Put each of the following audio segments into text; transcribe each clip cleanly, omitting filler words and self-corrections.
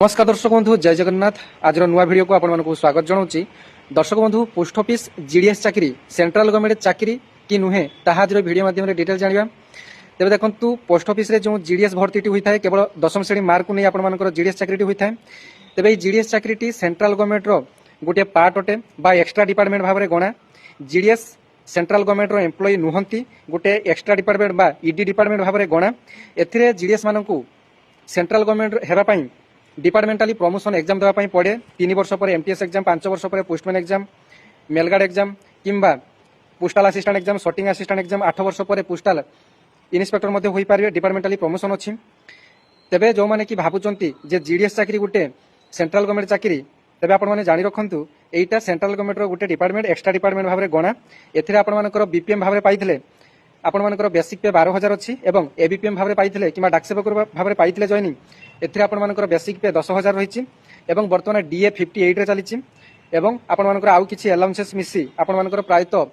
नमस्कार दर्शक बंधु, जय जगन्नाथ। आज नुआ भिडियो को आपको स्वागत जनाऊँगी। दर्शक बंधु, पोस्ट ऑफिस जीडीएस चाकरी सेंट्रल गवर्नमेंट चाकरी कि नुहे ताहा आज भिडियो माध्यम डिटेल जाना। तेज देखो पोस्ट ऑफिस जो जीडीएस भर्ती होता है केवल 10वीं श्रेणी मार्क को नहीं आपर जीडीएस चाकरी होता है। तेज ये जीडीएस चाकरी सेंट्रल गवर्नमेंट गोटे पार्ट अटे बा एक्सट्रा डिपार्टमेंट भाव में गणा। जीडीएस सेंट्रल गवर्नमेंट एम्प्लॉई नुहंती, गोटे एक्सट्रा डिपार्टमेंट बा ईडी डिपार्टमेंट भाव में गणा। एथिरे जीडीएस मानकू सेंट्रल गवर्नमेंट हेबाई डिपार्टमेंटाली प्रमोशन एग्जाम देवाई पड़े। 3 वर्ष पर एमटीएस एग्जाम, 5 वर्ष पर पोस्टमैन एग्जाम, मेलगार्ड एग्जाम किंबा postal assistant exam, sorting assistant exam, 8 वर्ष पर पोस्टाल इन्स्पेक्टर हो पारे। डिपार्टमेंटाली प्रमोशन अच्छी। तेबे जो मैंने कि भावुंट जे जीडीएस चाकरी गोटे सेंट्रल गवर्नमेंट चाकरी, तेबे आपने जानी रखु एटा सेंट्रल गवर्नमेंट गोटे डिपार्टमेंट एक्सट्रा डिपार्टमेंट भाव में गणा। एथिरे आपनकर बीपीएम भाव में पाइथिले आपनकर बेसिक पे 12,000 अच्छी और एबीपीएम भाव में पाइथिले कि डाकसेवक भाव में पाइथिले जॉइनिंग एथिरे आपनकर बेसिक पे 10,000 रही। बर्तमान डीए 58 रे चली आपनकर आउ किछि अलाउंसेस मिसी आपनकर प्रायतः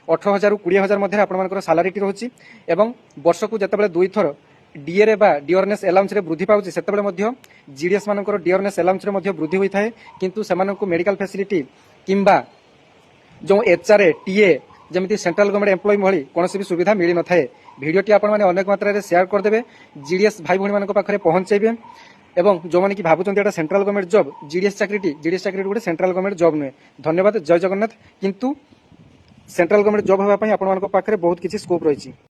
18,000 रु 20,000 मध्य आपनकर सालारीटी रहुछि। वर्ष को जितेबाला 2 थर डीए रे बा डियरनेस अलाउंस रे वृद्धि पाउछि सेतेबेले मध्य जीडीएस मानकर डियरनेस अलाउंस रे मध्य वृद्धि होई थाए। किंतु सेमानकु मेडिकल फैसिलिटी किंबा जो एचआरए टीए जमी सेंट्रल गवर्नमेंट एम्प्लॉय भली कौन भी सुविधा मिल न थाए। भिडियोटी आपने अनेक मात्रा शेयर करदे, जीडीएस भाई भाई पाखे पहुंचेबे। एवं जो मैंने कि भावुंट सेंट्रल गवर्नमेंट जॉब जीडीएस चाकरी गोटे सेंट्रल गवर्नमेंट जॉब नुहे। धन्यवाद, जय जगन्नाथ। किंतु सेंट्रल गवर्नमेंट जॉब होगापी आपन पाखे बहुत किसी स्कोप रही।